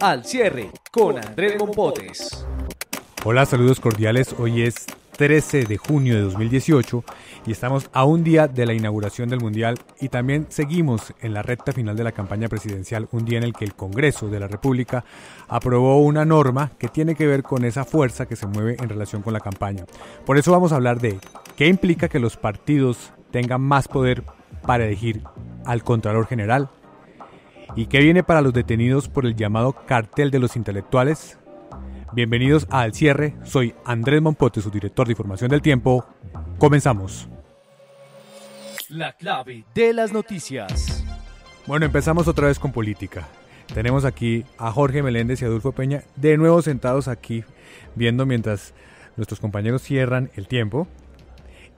Al Cierre con Andrés Mompotes. Hola, saludos cordiales. Hoy es 13 de junio de 2018 y estamos a un día de la inauguración del Mundial y también seguimos en la recta final de la campaña presidencial, un día en el que el Congreso de la República aprobó una norma que tiene que ver con esa fuerza que se mueve en relación con la campaña. Por eso vamos a hablar de qué implica que los partidos tengan más poder para elegir al Contralor General y qué viene para los detenidos por el llamado cartel de los intelectuales. Bienvenidos a Al Cierre, soy Andrés Mompotes, su director de Información del Tiempo. Comenzamos. La clave de las noticias. Bueno, empezamos otra vez con política. Tenemos aquí a Jorge Meléndez y Adolfo Peña de nuevo sentados aquí viendo mientras nuestros compañeros cierran el tiempo.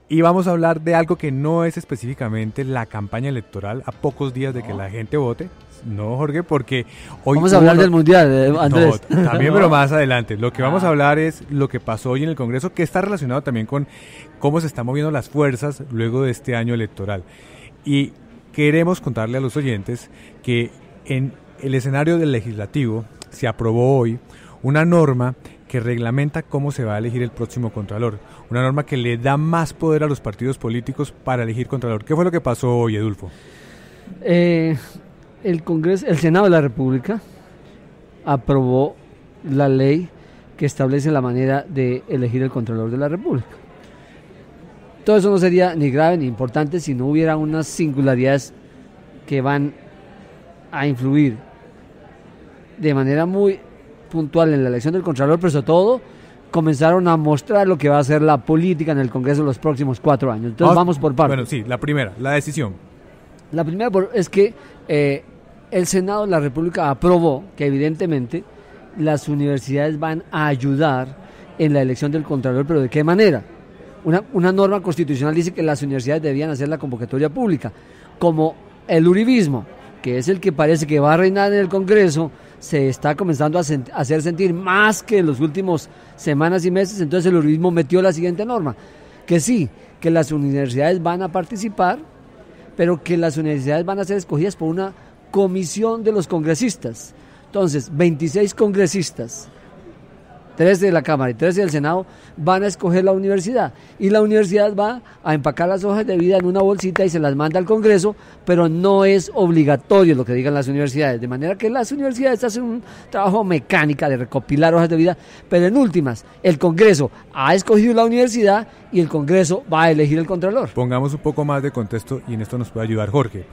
Y vamos a hablar de algo que no es específicamente la campaña electoral a pocos días de que la gente vote. No, Jorge, porque hoy... Vamos a hablar del Mundial, Andrés. No, también, pero más adelante. Lo que vamos a hablar es lo que pasó hoy en el Congreso, que está relacionado también con cómo se están moviendo las fuerzas luego de este año electoral. Y queremos contarle a los oyentes que en el escenario del legislativo se aprobó hoy una norma que reglamenta cómo se va a elegir el próximo Contralor. Una norma que le da más poder a los partidos políticos para elegir Contralor. ¿Qué fue lo que pasó hoy, Edulfo? El Congreso, el Senado de la República aprobó la ley que establece la manera de elegir el Contralor de la República. Todo eso no sería ni grave ni importante si no hubiera unas singularidades que van a influir de manera muy puntual en la elección del Contralor, pero sobre todo comenzaron a mostrar lo que va a ser la política en el Congreso los próximos 4 años. Entonces vamos por partes. Bueno, sí, la primera, la decisión. La primera es que el Senado de la República aprobó que evidentemente las universidades van a ayudar en la elección del Contralor, pero ¿de qué manera? Una norma constitucional dice que las universidades debían hacer la convocatoria pública, como el uribismo, que es el que parece que va a reinar en el Congreso, se está comenzando a hacer sentir más que en los últimos semanas y meses. Entonces el uribismo metió la siguiente norma, que sí, que las universidades van a participar, pero que las universidades van a ser escogidas por una comisión de los congresistas. Entonces, 26 congresistas, 13 de la Cámara y 13 del Senado, van a escoger la universidad. Y la universidad va a empacar las hojas de vida en una bolsita y se las manda al Congreso, pero no es obligatorio lo que digan las universidades. De manera que las universidades hacen un trabajo mecánico de recopilar hojas de vida, pero en últimas, el Congreso ha escogido la universidad y el Congreso va a elegir el Contralor. Pongamos un poco más de contexto y en esto nos puede ayudar Jorge.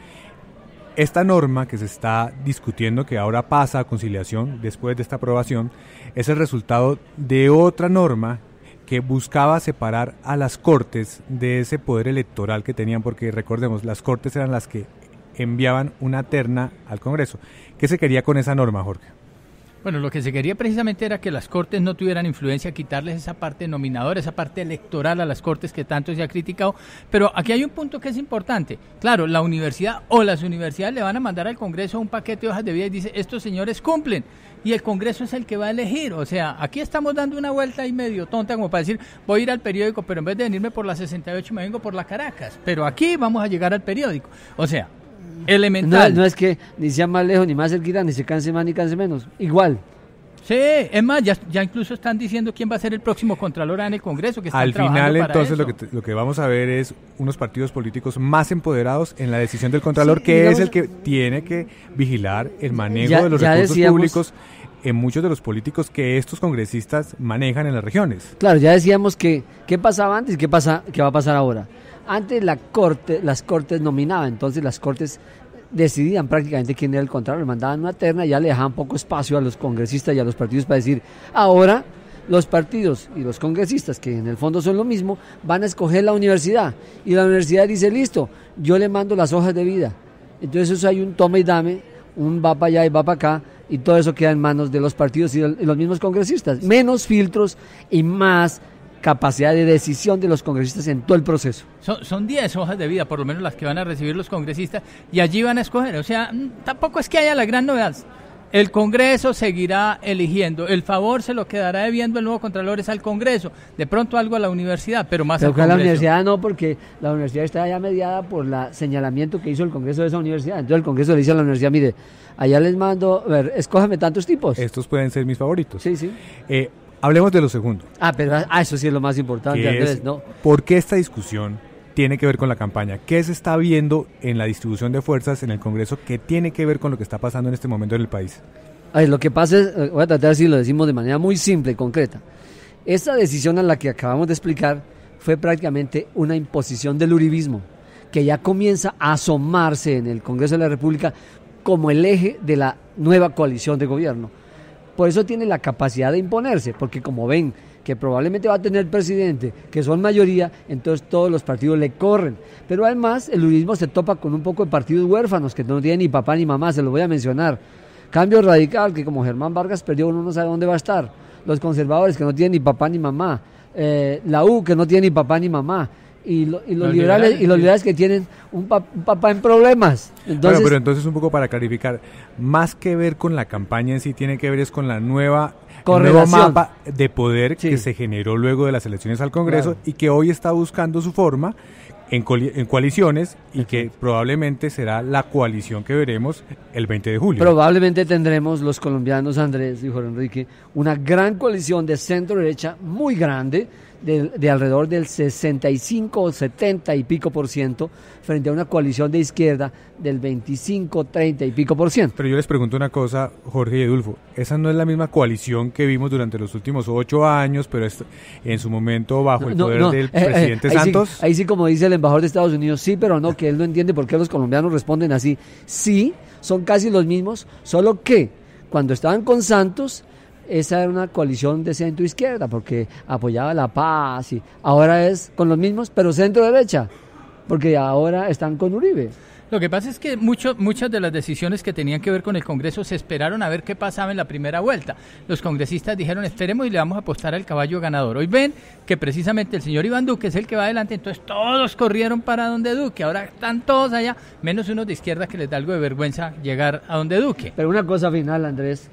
Esta norma que se está discutiendo, que ahora pasa a conciliación después de esta aprobación, es el resultado de otra norma que buscaba separar a las Cortes de ese poder electoral que tenían, porque recordemos, las Cortes eran las que enviaban una terna al Congreso. ¿Qué se quería con esa norma, Jorge? Bueno, lo que se quería precisamente era que las Cortes no tuvieran influencia, quitarles esa parte nominadora, esa parte electoral a las Cortes que tanto se ha criticado. Pero aquí hay un punto que es importante. Claro, la universidad o las universidades le van a mandar al Congreso un paquete de hojas de vida y dice, estos señores cumplen. Y el Congreso es el que va a elegir. O sea, aquí estamos dando una vuelta ahí medio tonta como para decir, voy a ir al periódico, pero en vez de venirme por la 68 me vengo por la Caracas. Pero aquí vamos a llegar al periódico. O sea, elemental. No es que ni sea más lejos ni más cerquita, ni se canse más ni canse menos. Igual. Sí, es más, ya incluso están diciendo quién va a ser el próximo Contralor en el Congreso, que están al final para entonces eso. lo que vamos a ver es unos partidos políticos más empoderados en la decisión del Contralor, sí, que digamos, es el que tiene que vigilar el manejo de los recursos públicos en muchos de los políticos que estos congresistas manejan en las regiones. Claro, ya decíamos que qué pasaba antes y qué va a pasar ahora. Antes las Cortes nominaban, entonces las Cortes decidían prácticamente quién era el Contralor, mandaban una terna y ya le dejaban poco espacio a los congresistas y a los partidos para decir, ahora los partidos y los congresistas, que en el fondo son lo mismo, van a escoger la universidad, y la universidad dice, listo, yo le mando las hojas de vida. Entonces eso hay un toma y dame, un va para allá y va para acá, y todo eso queda en manos de los partidos y de los mismos congresistas, menos filtros y más capacidad de decisión de los congresistas en todo el proceso. Son 10 hojas de vida, por lo menos las que van a recibir los congresistas, y allí van a escoger. O sea, tampoco es que haya la gran novedad. El Congreso seguirá eligiendo. El favor se lo quedará debiendo el nuevo Contralor es al Congreso. De pronto algo a la universidad, pero más al Congreso. Pero a la universidad no, porque la universidad está ya mediada por el señalamiento que hizo el Congreso de esa universidad. Entonces el Congreso le dice a la universidad, mire, allá les mando, a ver, escójame tantos tipos. Estos pueden ser mis favoritos. Sí, sí. Hablemos de lo segundo. Pero eso sí es lo más importante, Andrés, ¿no? ¿Por qué esta discusión tiene que ver con la campaña? ¿Qué se está viendo en la distribución de fuerzas en el Congreso que tiene que ver con lo que está pasando en este momento en el país? Lo que pasa es, voy a tratar de decir, lo decimos de manera muy simple y concreta. Esta decisión a la que acabamos de explicar fue prácticamente una imposición del uribismo, que ya comienza a asomarse en el Congreso de la República como el eje de la nueva coalición de gobierno. Por eso tiene la capacidad de imponerse, porque como ven que probablemente va a tener presidente, que son mayoría, entonces todos los partidos le corren. Pero además el uribismo se topa con un poco de partidos huérfanos, que no tienen ni papá ni mamá, se los voy a mencionar. Cambio Radical, que como Germán Vargas perdió, uno no sabe dónde va a estar. Los conservadores, que no tienen ni papá ni mamá. La U, que no tiene ni papá ni mamá. Y los liberales que tienen un papá en problemas. Entonces, pero entonces un poco para clarificar, más que ver con la campaña en sí, tiene que ver es con la nuevo mapa de poder que se generó luego de las elecciones al Congreso y que hoy está buscando su forma en coaliciones y que probablemente será la coalición que veremos el 20 de julio. Probablemente tendremos los colombianos, Andrés y Jorge Enrique, una gran coalición de centro-derecha muy grande, de alrededor del 65 o 70 y pico por ciento, frente a una coalición de izquierda del 25, 30 y pico por ciento. Pero yo les pregunto una cosa, Jorge y Edulfo, esa no es la misma coalición que vimos durante los últimos 8 años, pero en su momento bajo el poder del presidente Santos. Ahí sí, como dice el embajador de Estados Unidos, sí, pero no, que él no entiende por qué los colombianos responden así. Sí, son casi los mismos, solo que cuando estaban con Santos, esa era una coalición de centro-izquierda porque apoyaba la paz y ahora es con los mismos, pero centro-derecha, porque ahora están con Uribe. Lo que pasa es que muchas de las decisiones que tenían que ver con el Congreso se esperaron a ver qué pasaba en la primera vuelta. Los congresistas dijeron, esperemos y le vamos a apostar al caballo ganador. Hoy ven que precisamente el señor Iván Duque es el que va adelante, entonces todos corrieron para donde Duque. Ahora están todos allá, menos unos de izquierda que les da algo de vergüenza llegar a donde Duque. Pero una cosa final, Andrés,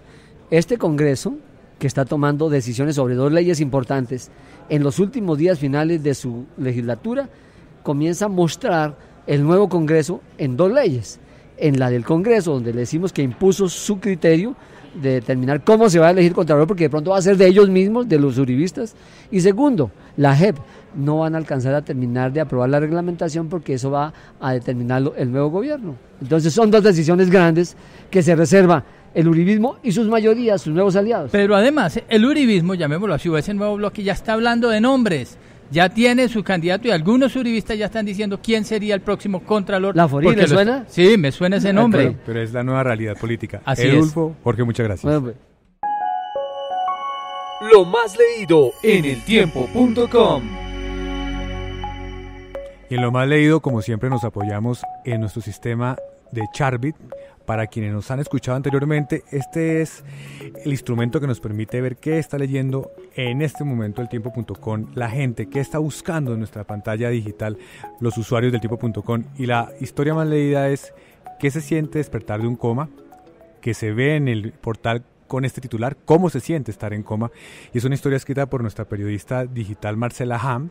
este Congreso, que está tomando decisiones sobre 2 leyes importantes, en los últimos días finales de su legislatura, comienza a mostrar el nuevo Congreso en 2 leyes. En la del Congreso, donde le decimos que impuso su criterio de determinar cómo se va a elegir Contralor, porque de pronto va a ser de ellos mismos, de los uribistas. Y segundo, la JEP, no van a alcanzar a terminar de aprobar la reglamentación porque eso va a determinarlo el nuevo gobierno. Entonces son 2 decisiones grandes que se reserva el uribismo y sus mayorías, sus nuevos aliados. Pero además, el uribismo, llamémoslo así, o ese nuevo bloque ya está hablando de nombres, ya tiene su candidato y algunos uribistas ya están diciendo quién sería el próximo Contralor. ¿La Forí le suena? Sí, me suena ese nombre. Pero es la nueva realidad política. Así Edulfo, Jorge, muchas gracias. Bueno, pues. Lo más leído en eltiempo.com. Y en lo más leído, como siempre, nos apoyamos en nuestro sistema de Charbit. Para quienes nos han escuchado anteriormente, este es el instrumento que nos permite ver qué está leyendo en este momento el tiempo.com la gente, qué está buscando en nuestra pantalla digital los usuarios del tiempo.com. Y la historia más leída es qué se siente despertar de un coma, que se ve en el portal con este titular, cómo se siente estar en coma. Y es una historia escrita por nuestra periodista digital Marcela Ham,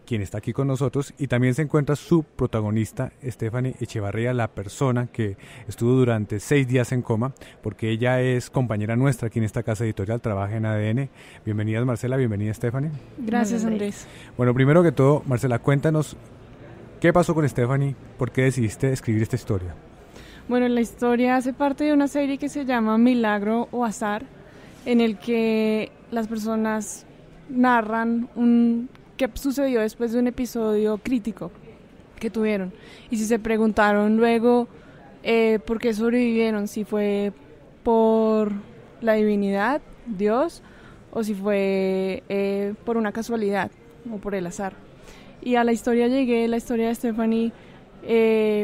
quien está aquí con nosotros, y también se encuentra su protagonista, Stephanie Echevarría, la persona que estuvo durante 6 días en coma, porque ella es compañera nuestra aquí en esta casa editorial, trabaja en ADN. Bienvenida Marcela, bienvenida Stephanie. Gracias Andrés. Bueno, primero que todo, Marcela, cuéntanos, ¿qué pasó con Stephanie? ¿Por qué decidiste escribir esta historia? Bueno, la historia hace parte de una serie que se llama Milagro o Azar, en el que las personas narran qué sucedió después de un episodio crítico que tuvieron. Y si se preguntaron luego por qué sobrevivieron, si fue por la divinidad, Dios, o si fue por una casualidad o por el azar. Y a la historia llegué, la historia de Stephanie,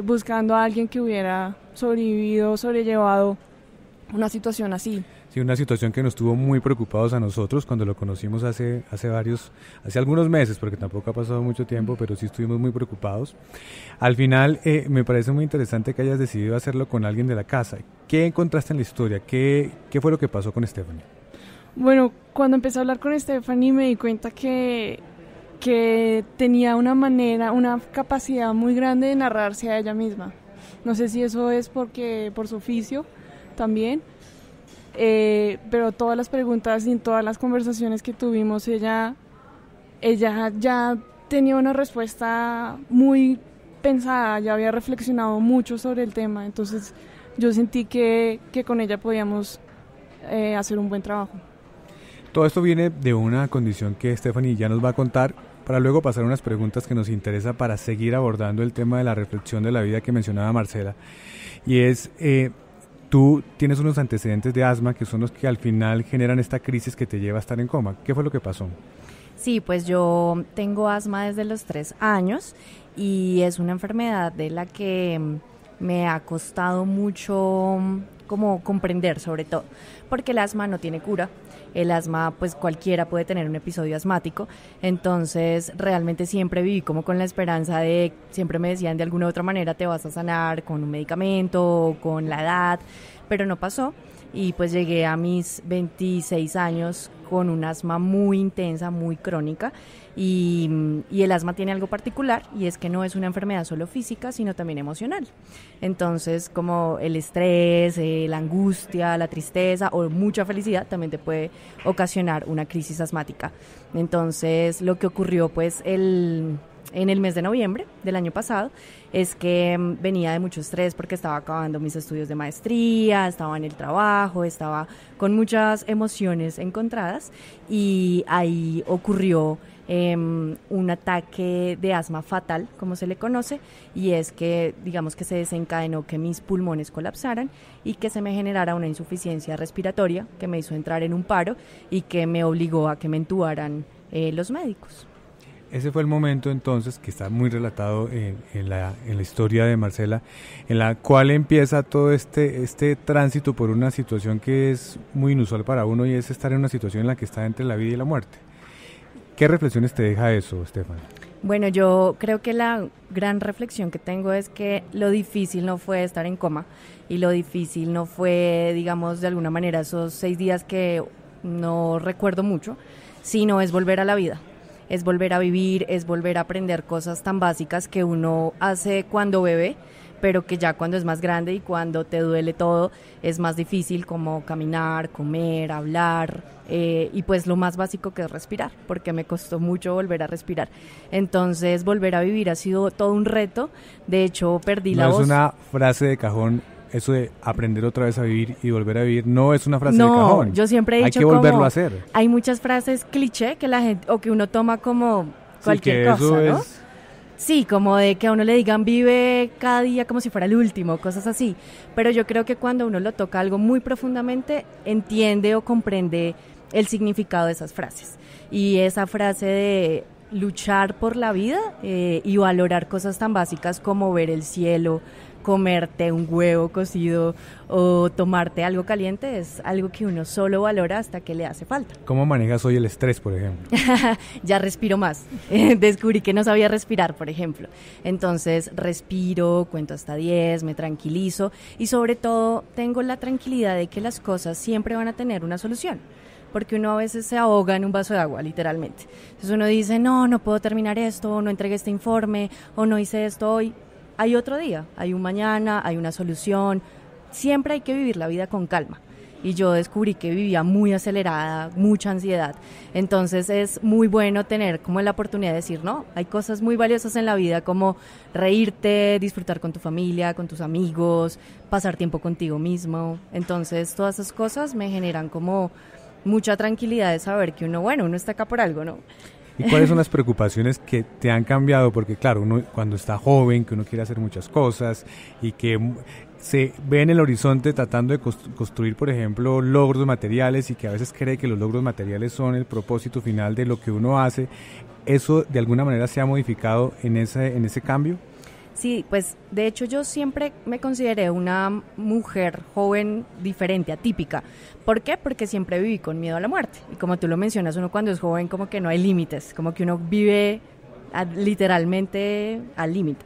buscando a alguien que hubiera sobrevivido, sobrellevado una situación así. Sí, una situación que nos tuvo muy preocupados a nosotros cuando lo conocimos hace algunos meses, porque tampoco ha pasado mucho tiempo, pero sí estuvimos muy preocupados. Al final, me parece muy interesante que hayas decidido hacerlo con alguien de la casa. ¿Qué encontraste en la historia? ¿Qué fue lo que pasó con Stephanie? Bueno, cuando empecé a hablar con Stephanie me di cuenta que tenía una capacidad muy grande de narrarse a ella misma. No sé si eso es por su oficio también. Pero todas las preguntas y todas las conversaciones que tuvimos, ella ya tenía una respuesta muy pensada, ya había reflexionado mucho sobre el tema, entonces yo sentí que con ella podíamos hacer un buen trabajo. Todo esto viene de una condición que Stephanie ya nos va a contar, para luego pasar unas preguntas que nos interesa para seguir abordando el tema de la reflexión de la vida que mencionaba Marcela, y es... Tú tienes unos antecedentes de asma que son los que al final generan esta crisis que te lleva a estar en coma. ¿Qué fue lo que pasó? Sí, pues yo tengo asma desde los 3 años y es una enfermedad de la que me ha costado mucho como comprender, sobre todo, porque el asma no tiene cura. El asma, pues cualquiera puede tener un episodio asmático, entonces realmente siempre viví como con la esperanza de, siempre me decían de alguna u otra manera te vas a sanar con un medicamento o con la edad, pero no pasó y pues llegué a mis 26 años con un asma muy intensa, muy crónica y el asma tiene algo particular y es que no es una enfermedad solo física sino también emocional. Entonces como el estrés, la angustia, la tristeza o mucha felicidad también te puede ocasionar una crisis asmática. Entonces lo que ocurrió pues en el mes de noviembre del año pasado es que venía de mucho estrés porque estaba acabando mis estudios de maestría, estaba en el trabajo, estaba con muchas emociones encontradas y ahí ocurrió un ataque de asma fatal, como se le conoce, y es que digamos que se desencadenó que mis pulmones colapsaran y que se me generara una insuficiencia respiratoria que me hizo entrar en un paro y que me obligó a que me entubaran los médicos. Ese fue el momento entonces que está muy relatado en la historia de Marcela, en la cual empieza todo este tránsito por una situación que es muy inusual para uno y es estar en una situación en la que está entre la vida y la muerte. ¿Qué reflexiones te deja eso, Stephanie? Bueno, yo creo que la gran reflexión que tengo es que lo difícil no fue estar en coma y lo difícil no fue, digamos, de alguna manera esos 6 días que no recuerdo mucho, sino es volver a la vida. Es volver a vivir, es volver a aprender cosas tan básicas que uno hace cuando bebé, pero que ya cuando es más grande y cuando te duele todo es más difícil, como caminar, comer, hablar y pues lo más básico que es respirar, porque me costó mucho volver a respirar. Entonces volver a vivir ha sido todo un reto, de hecho perdí la voz. No es una frase de cajón. Eso de aprender otra vez a vivir y volver a vivir no es una frase de cajón. No, yo siempre he dicho hay que volverlo a hacer. Hay muchas frases cliché que la gente o que uno toma como cualquier cosa, ¿no? Sí, como de que a uno le digan vive cada día como si fuera el último, cosas así. Pero yo creo que cuando uno lo toca algo muy profundamente, entiende o comprende el significado de esas frases. Y esa frase de luchar por la vida y valorar cosas tan básicas como ver el cielo, comerte un huevo cocido o tomarte algo caliente es algo que uno solo valora hasta que le hace falta. ¿Cómo manejas hoy el estrés, por ejemplo? Ya respiro más. Descubrí que no sabía respirar, por ejemplo. Entonces respiro, cuento hasta 10, me tranquilizo y sobre todo tengo la tranquilidad de que las cosas siempre van a tener una solución. Porque uno a veces se ahoga en un vaso de agua, literalmente. Entonces uno dice, no puedo terminar esto, no entregué este informe, o no hice esto hoy. Hay otro día, hay un mañana, hay una solución. Siempre hay que vivir la vida con calma. Y yo descubrí que vivía muy acelerada, mucha ansiedad. Entonces es muy bueno tener como la oportunidad de decir, no, hay cosas muy valiosas en la vida como reírte, disfrutar con tu familia, con tus amigos, pasar tiempo contigo mismo. Entonces todas esas cosas me generan como mucha tranquilidad de saber que uno está acá por algo, ¿no? ¿Y cuáles son las preocupaciones que te han cambiado? Porque claro, uno cuando está joven, que uno quiere hacer muchas cosas y que se ve en el horizonte tratando de construir, por ejemplo, logros materiales y que a veces cree que los logros materiales son el propósito final de lo que uno hace, ¿eso de alguna manera se ha modificado en ese cambio? Sí, pues de hecho yo siempre me consideré una mujer joven diferente, atípica. ¿Por qué? Porque siempre viví con miedo a la muerte. Y como tú lo mencionas, uno cuando es joven como que no hay límites, como que uno vive literalmente al límite.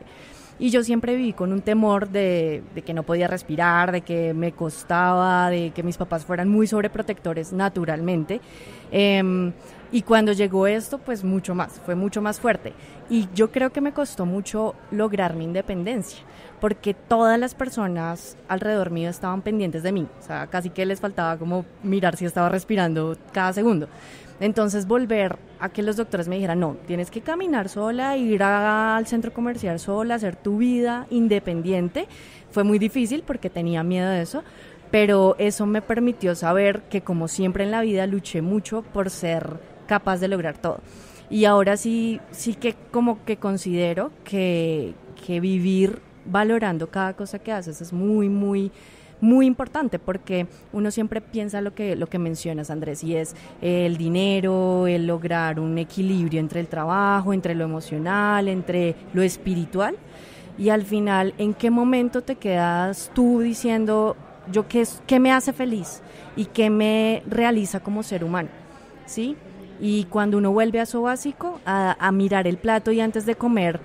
Y yo siempre viví con un temor de que no podía respirar, de que me costaba, de que mis papás fueran muy sobreprotectores naturalmente. Y cuando llegó esto, pues mucho más, fue mucho más fuerte. Y yo creo que me costó mucho lograr mi independencia, porque todas las personas alrededor mío estaban pendientes de mí. O sea, casi que les faltaba como mirar si estaba respirando cada segundo. Entonces volver a que los doctores me dijeran, no, tienes que caminar sola, ir al centro comercial sola, hacer tu vida independiente, fue muy difícil porque tenía miedo de eso, pero eso me permitió saber que como siempre en la vida luché mucho por ser capaz de lograr todo. Y ahora sí que como que considero que vivir valorando cada cosa que haces es muy, muy muy importante, porque uno siempre piensa lo que mencionas, Andrés, y es el dinero, el lograr un equilibrio entre el trabajo, entre lo emocional, entre lo espiritual, y al final, ¿en qué momento te quedas tú diciendo yo qué me hace feliz y qué me realiza como ser humano? ¿Sí? Y cuando uno vuelve a eso básico, a mirar el plato y antes de comer,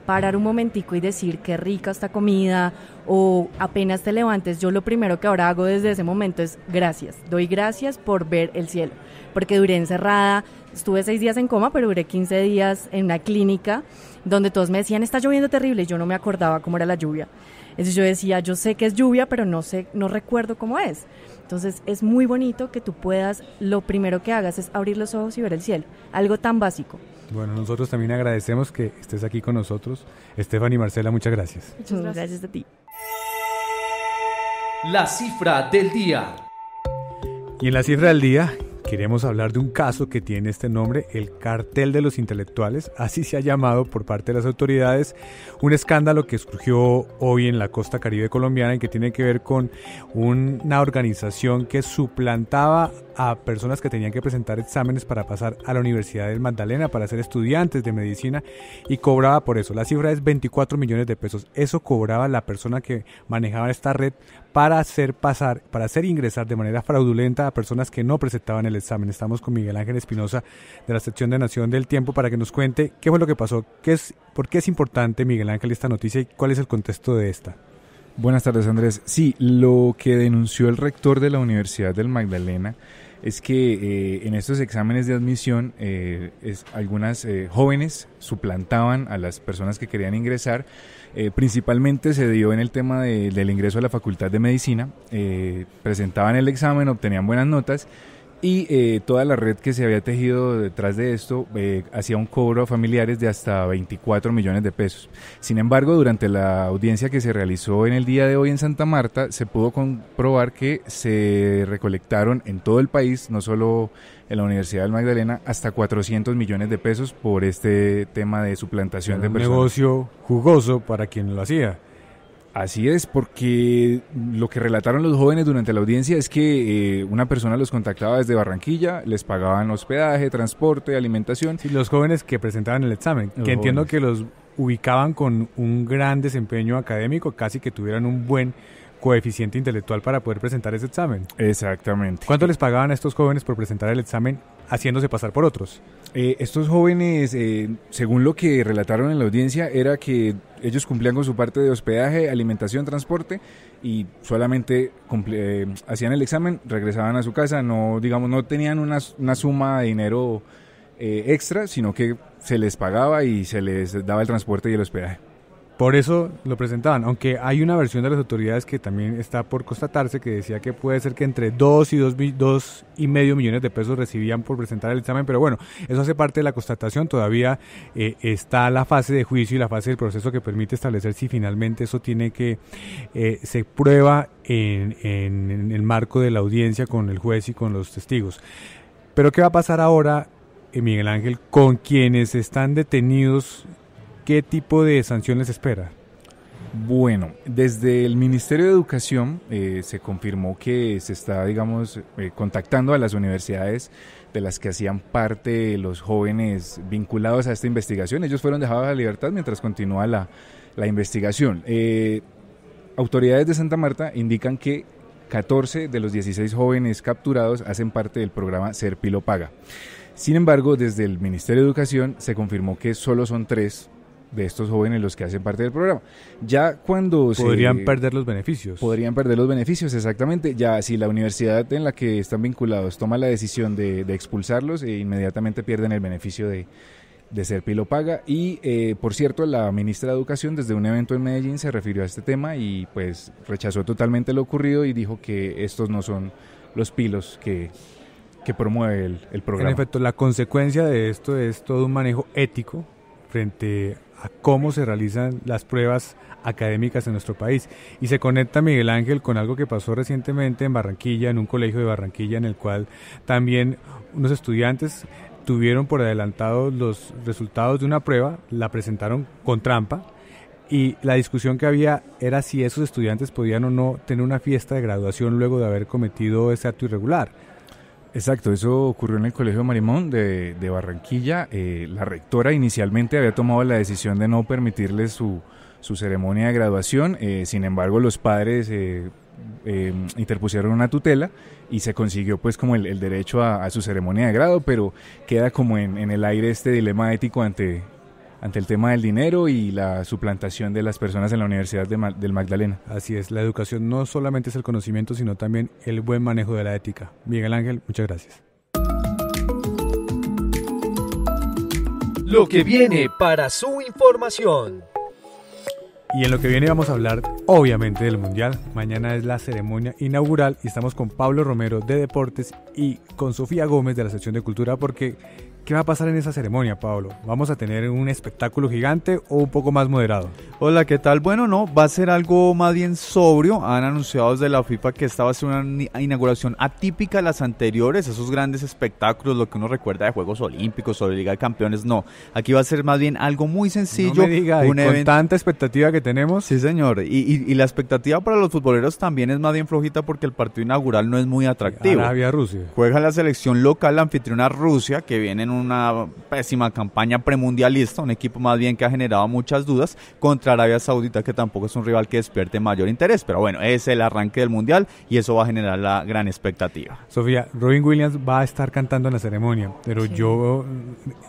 parar un momentico y decir qué rica esta comida, o apenas te levantes, yo lo primero que ahora hago desde ese momento es gracias, doy gracias por ver el cielo, porque duré encerrada, estuve 6 días en coma, pero duré 15 días en una clínica donde todos me decían está lloviendo terrible, y yo no me acordaba cómo era la lluvia. Entonces yo decía, yo sé que es lluvia, pero no recuerdo cómo es. Entonces es muy bonito que tú puedas, lo primero que hagas es abrir los ojos y ver el cielo, algo tan básico. Bueno, nosotros también agradecemos que estés aquí con nosotros. Estefany y Marcela, muchas gracias. Muchas gracias a ti. La cifra del día. Y en la cifra del día queremos hablar de un caso que tiene este nombre, el Cartel de los Intelectuales, así se ha llamado por parte de las autoridades, un escándalo que surgió hoy en la costa caribe colombiana y que tiene que ver con una organización que suplantaba a personas que tenían que presentar exámenes para pasar a la Universidad del Magdalena, para ser estudiantes de medicina, y cobraba por eso. La cifra es 24 millones de pesos. Eso cobraba la persona que manejaba esta red para hacer ingresar de manera fraudulenta a personas que no presentaban el examen. Estamos con Miguel Ángel Espinosa de la sección de Nación del Tiempo para que nos cuente qué fue lo que pasó, por qué es importante, Miguel Ángel, esta noticia y cuál es el contexto de esta. Buenas tardes, Andrés. Sí, lo que denunció el rector de la Universidad del Magdalena es que en estos exámenes de admisión algunas jóvenes suplantaban a las personas que querían ingresar. Principalmente se dio en el tema del ingreso a la Facultad de Medicina. Presentaban el examen, obtenían buenas notas y toda la red que se había tejido detrás de esto hacía un cobro a familiares de hasta 24 millones de pesos. Sin embargo, durante la audiencia que se realizó en el día de hoy en Santa Marta, se pudo comprobar que se recolectaron en todo el país, no solo en la Universidad del Magdalena, hasta 400 millones de pesos por este tema de suplantación de personas. Un negocio jugoso para quien lo hacía. Así es, porque lo que relataron los jóvenes durante la audiencia es que una persona los contactaba desde Barranquilla, les pagaban hospedaje, transporte, alimentación. Sí, los jóvenes que presentaban el examen, que entiendo que los ubicaban con un gran desempeño académico, casi que tuvieran un buen coeficiente intelectual para poder presentar ese examen. Exactamente. ¿Cuánto les pagaban a estos jóvenes por presentar el examen haciéndose pasar por otros? Estos jóvenes, según lo que relataron en la audiencia, era que ellos cumplían con su parte de hospedaje, alimentación, transporte y solamente hacían el examen, regresaban a su casa, no tenían una suma de dinero extra, sino que se les pagaba y se les daba el transporte y el hospedaje. Por eso lo presentaban, aunque hay una versión de las autoridades que también está por constatarse que decía que puede ser que entre 2 y 2,5 millones de pesos recibían por presentar el examen, pero bueno, eso hace parte de la constatación, todavía está la fase de juicio y la fase del proceso que permite establecer si finalmente eso tiene que se prueba en el marco de la audiencia con el juez y con los testigos. Pero ¿qué va a pasar ahora, Miguel Ángel, con quienes están detenidos? ¿Qué tipo de sanciones espera? Bueno, desde el Ministerio de Educación se confirmó que se está, contactando a las universidades de las que hacían parte los jóvenes vinculados a esta investigación. Ellos fueron dejados a libertad mientras continúa la la investigación. Autoridades de Santa Marta indican que 14 de los 16 jóvenes capturados hacen parte del programa Serpi lo paga. Sin embargo, desde el Ministerio de Educación se confirmó que solo son 3 de estos jóvenes los que hacen parte del programa. Ya cuando podrían perder los beneficios. Podrían perder los beneficios, exactamente. Ya si la universidad en la que están vinculados toma la decisión de expulsarlos, inmediatamente pierden el beneficio de Serpi lo paga. Y por cierto, la ministra de Educación desde un evento en Medellín se refirió a este tema y pues rechazó totalmente lo ocurrido y dijo que estos no son los pilos que promueve el programa. En efecto, la consecuencia de esto es todo un manejo ético frente a cómo se realizan las pruebas académicas en nuestro país. Y se conecta, Miguel Ángel, con algo que pasó recientemente en Barranquilla, en un colegio de Barranquilla, en el cual también unos estudiantes tuvieron por adelantado los resultados de una prueba, la presentaron con trampa, y la discusión que había era si esos estudiantes podían o no tener una fiesta de graduación luego de haber cometido ese acto irregular. Exacto, eso ocurrió en el Colegio Marimón de Barranquilla. La rectora inicialmente había tomado la decisión de no permitirles su ceremonia de graduación, sin embargo los padres interpusieron una tutela y se consiguió pues como el derecho a su ceremonia de grado, pero queda como en el aire este dilema ético ante el tema del dinero y la suplantación de las personas en la Universidad del Magdalena. Así es, la educación no solamente es el conocimiento, sino también el buen manejo de la ética. Miguel Ángel, muchas gracias. Lo que viene para su información. Y en lo que viene vamos a hablar obviamente del Mundial. Mañana es la ceremonia inaugural y estamos con Pablo Romero de Deportes y con Sofía Gómez de la sección de Cultura porque ¿qué va a pasar en esa ceremonia, Pablo? ¿Vamos a tener un espectáculo gigante o un poco más moderado? Hola, ¿qué tal? Bueno, no, va a ser algo más bien sobrio. Han anunciado desde la FIFA que esta va a ser una inauguración atípica a las anteriores, esos grandes espectáculos, lo que uno recuerda de Juegos Olímpicos o de Liga de Campeones, no. Aquí va a ser más bien algo muy sencillo. No me diga, un evento con tanta expectativa que tenemos. Sí, señor, y la expectativa para los futboleros también es más bien flojita porque el partido inaugural no es muy atractivo. Arabia-Rusia. Juega la selección local, la anfitriona Rusia, que viene en una pésima campaña premundialista, un equipo más bien que ha generado muchas dudas, contra Arabia Saudita, que tampoco es un rival que despierte mayor interés, pero bueno, es el arranque del Mundial y eso va a generar la gran expectativa. Sofía, Robin Williams va a estar cantando en la ceremonia, pero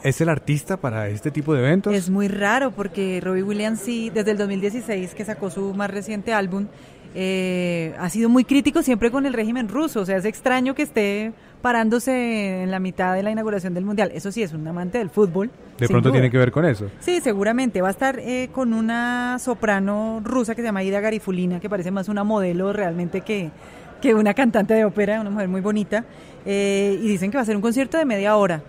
¿es el artista para este tipo de eventos? Es muy raro porque Robin Williams sí, desde el 2016 que sacó su más reciente álbum, ha sido muy crítico siempre con el régimen ruso, o sea, es extraño que esté parándose en la mitad de la inauguración del Mundial. Eso sí, es un amante del fútbol. De pronto tiene que ver con eso. Sí, seguramente. Va a estar con una soprano rusa que se llama Ida Garifulina, que parece más una modelo realmente que una cantante de ópera, una mujer muy bonita. Y dicen que va a ser un concierto de media hora.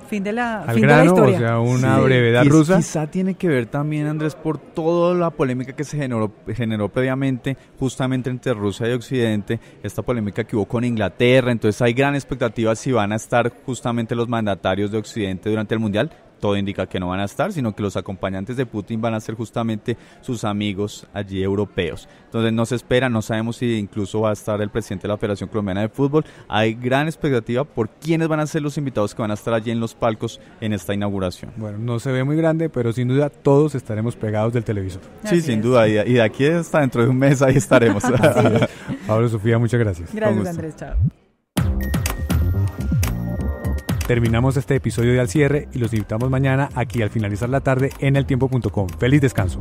Fin de la historia. O sea, una brevedad rusa. Quizá tiene que ver también, Andrés, por toda la polémica que se generó previamente, justamente entre Rusia y Occidente, esta polémica que hubo con Inglaterra. Entonces hay gran expectativa si van a estar justamente los mandatarios de Occidente durante el Mundial. Todo indica que no van a estar, sino que los acompañantes de Putin van a ser justamente sus amigos allí europeos. Entonces no se espera, no sabemos si incluso va a estar el presidente de la Federación Colombiana de Fútbol. Hay gran expectativa por quiénes van a ser los invitados que van a estar allí en los palcos en esta inauguración. Bueno, no se ve muy grande, pero sin duda todos estaremos pegados del televisor. Sí, sin duda, y de aquí hasta dentro de un mes ahí estaremos. Pablo, Sofía, muchas gracias. Gracias, Andrés, chao. Terminamos este episodio de Al Cierre y los invitamos mañana aquí al finalizar la tarde en eltiempo.com. ¡Feliz descanso!